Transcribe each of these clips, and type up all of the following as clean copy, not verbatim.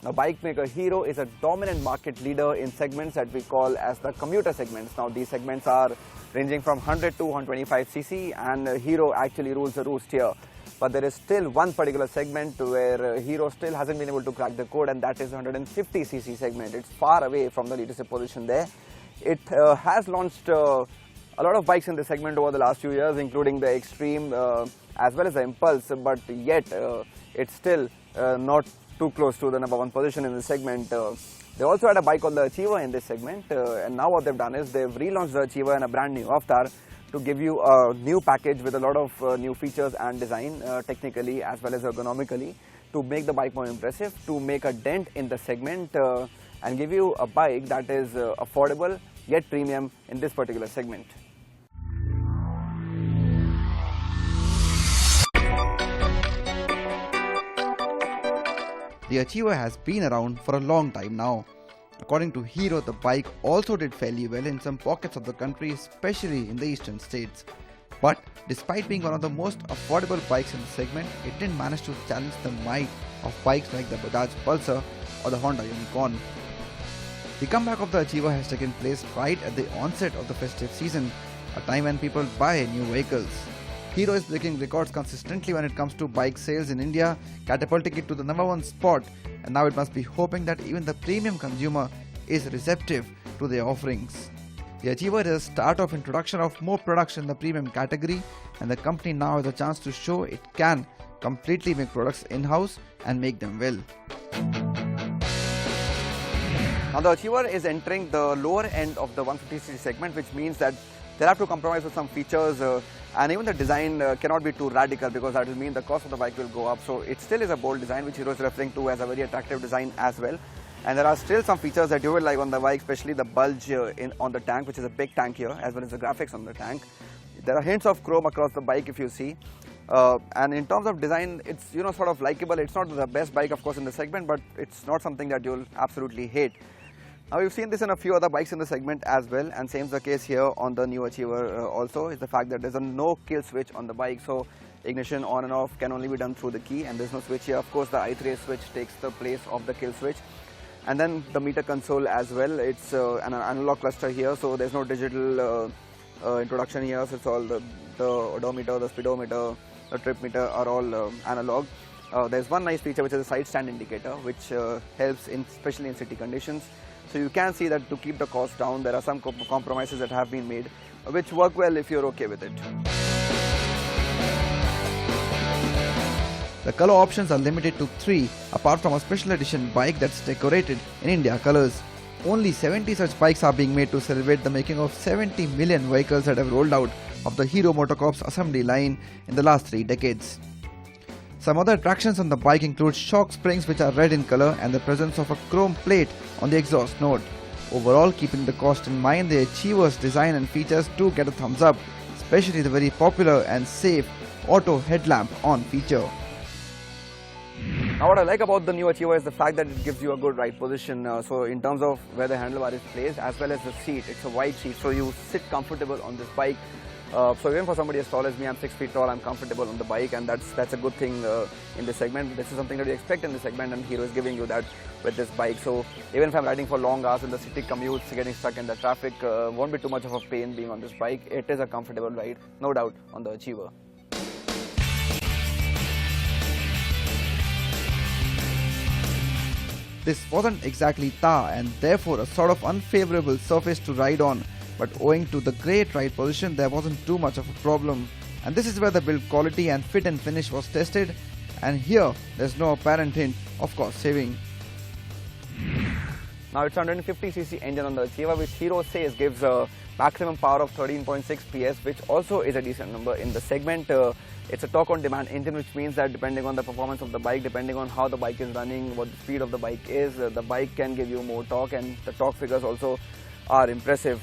Now, bike maker Hero is a dominant market leader in segments that we call as the commuter segments. Now, these segments are ranging from 100 to 125cc, and Hero actually rules the roost here. But there is still one particular segment where Hero still hasn't been able to crack the code, and that is the 150cc segment. It's far away from the leadership position there. It has launched a lot of bikes in this segment over the last few years, including the Extreme as well as the Impulse, but yet it's still not too close to the #1 position in this segment. They also had a bike called the Achiever in this segment, and now what they've done is they've relaunched the Achiever in a brand new avatar to give you a new package with a lot of new features and design, technically as well as ergonomically, to make the bike more impressive, to make a dent in the segment and give you a bike that is affordable yet premium in this particular segment. The Achiever has been around for a long time now. According to Hero, the bike also did fairly well in some pockets of the country, especially in the eastern states. But despite being one of the most affordable bikes in the segment, it didn't manage to challenge the might of bikes like the Bajaj Pulsar or the Honda Unicorn. The comeback of the Achiever has taken place right at the onset of the festive season, a time when people buy new vehicles. Hero is breaking records consistently when it comes to bike sales in India, catapulting it to the #1 spot, and now it must be hoping that even the premium consumer is receptive to their offerings. The Achiever is a start of introduction of more products in the premium category, and the company now has a chance to show it can completely make products in-house and make them well. Now, the Achiever is entering the lower end of the 150cc segment, which means that they'll have to compromise with some features, and even the design cannot be too radical, because that will mean the cost of the bike will go up. So it still is a bold design, which Hero is referring to as a very attractive design as well. And there are still some features that you will like on the bike, especially the bulge on the tank, which is a big tank here, as well as the graphics on the tank. There are hints of chrome across the bike if you see. And in terms of design, it's sort of likable. It's not the best bike, of course, in the segment, but it's not something that you'll absolutely hate. Now, we've seen this in a few other bikes in the segment as well, and same is the case here on the new Achiever also, is the fact that there's a no kill switch on the bike. So ignition on and off can only be done through the key, and there's no switch here. Of course, the i3 switch takes the place of the kill switch. And then the meter console as well, it's an analog cluster here, so there's no digital introduction here. So it's all the odometer, the speedometer, the trip meter are all analog. There's one nice feature which is a side stand indicator, which helps especially in city conditions. So you can see that to keep the cost down, there are some compromises that have been made, which work well if you're okay with it. The color options are limited to 3, apart from a special edition bike that's decorated in India colors. Only 70 such bikes are being made to celebrate the making of 70 million vehicles that have rolled out of the Hero Motocorp's assembly line in the last 3 decades. Some other attractions on the bike include shock springs, which are red in color, and the presence of a chrome plate on the exhaust node. Overall, keeping the cost in mind, the Achiever's design and features do get a thumbs up, especially the very popular and safe auto headlamp on feature. Now, what I like about the new Achiever is the fact that it gives you a good ride position. So in terms of where the handlebar is placed, as well as the seat, it's a wide seat, so you sit comfortable on this bike. So even for somebody as tall as me, I'm 6 feet tall, I'm comfortable on the bike, and that's a good thing in this segment. This is something that you expect in this segment, and Hero is giving you that with this bike. So even if I'm riding for long hours in the city commutes, getting stuck in the traffic, won't be too much of a pain being on this bike. It is a comfortable ride, no doubt, on the Achiever. This wasn't exactly tar, and therefore a sort of unfavorable surface to ride on, but owing to the great ride position, there wasn't too much of a problem. And this is where the build quality and fit and finish was tested, and here there's no apparent hint of cost saving. Now, it's 150cc engine on the Achiever, which Hero says gives a maximum power of 13.6 PS, which also is a decent number in the segment. It's a torque on demand engine, which means that depending on the performance of the bike, depending on how the bike is running, what the speed of the bike is, the bike can give you more torque, and the torque figures also are impressive.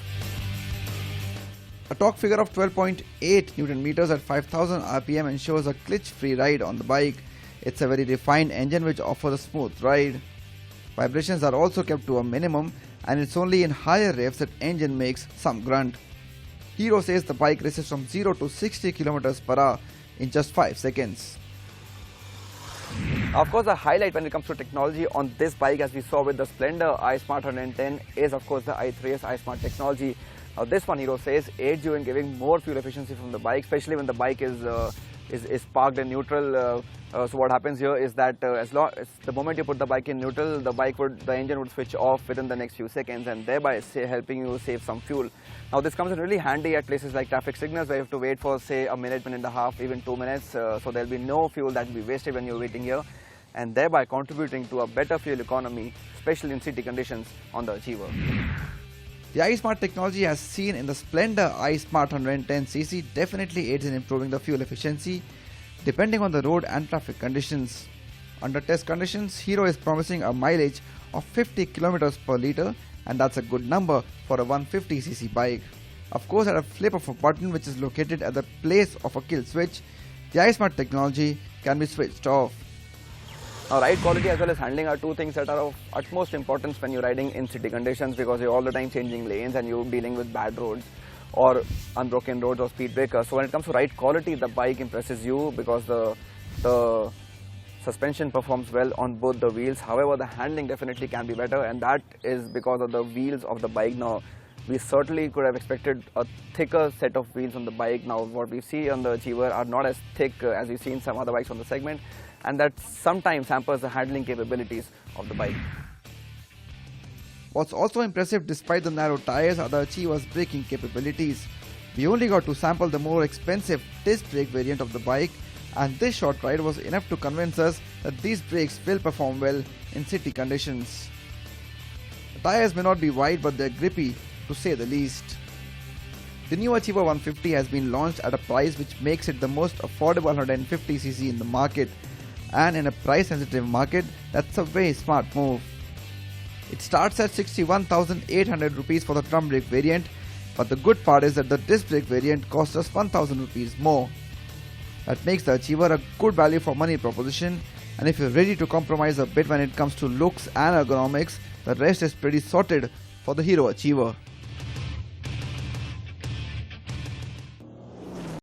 A torque figure of 12.8 Newton meters at 5000 RPM ensures a glitch-free ride on the bike. It's a very refined engine which offers a smooth ride. Vibrations are also kept to a minimum, and it's only in higher revs that engine makes some grunt. Hero says the bike races from 0 to 60 km/h in just 5 seconds. Of course, the highlight when it comes to technology on this bike, as we saw with the Splendor iSmart 110, is of course the i3s iSmart technology. This one, Hero says, aids you in giving more fuel efficiency from the bike, especially when the bike is parked in neutral. So what happens here is that the moment you put the bike in neutral, the engine would switch off within the next few seconds, and thereby helping you save some fuel. Now this comes in really handy at places like traffic signals, where you have to wait for say a minute, minute and a half, even 2 minutes. So there will be no fuel that will be wasted when you are waiting here, and thereby contributing to a better fuel economy, especially in city conditions on the Achiever. The iSmart technology, as seen in the Splendor iSmart 110cc, definitely aids in improving the fuel efficiency depending on the road and traffic conditions. Under test conditions, Hero is promising a mileage of 50 km per litre, and that's a good number for a 150cc bike. Of course, at a flip of a button which is located at the place of a kill switch, the iSmart technology can be switched off. Now, ride quality as well as handling are two things that are of utmost importance when you're riding in city conditions, because you're all the time changing lanes and you're dealing with bad roads or unbroken roads or speed breakers. So when it comes to ride quality, the bike impresses you because the suspension performs well on both the wheels. However, the handling definitely can be better, and that is because of the wheels of the bike. Now, we certainly could have expected a thicker set of wheels on the bike. Now, what we see on the Achiever are not as thick as we see in some other bikes on the segment, and that sometimes hampers the handling capabilities of the bike. What's also impressive despite the narrow tires are the Achiever's braking capabilities. We only got to sample the more expensive disc brake variant of the bike, and this short ride was enough to convince us that these brakes will perform well in city conditions. The tires may not be wide, but they're grippy to say the least. The new Achiever 150 has been launched at a price which makes it the most affordable 150cc in the market, and in a price sensitive market, that's a very smart move. It starts at 61,800 rupees for the drum brake variant, but the good part is that the disc brake variant costs us 1,000 rupees more. That makes the Achiever a good value for money proposition, and if you're ready to compromise a bit when it comes to looks and ergonomics, the rest is pretty sorted for the Hero Achiever.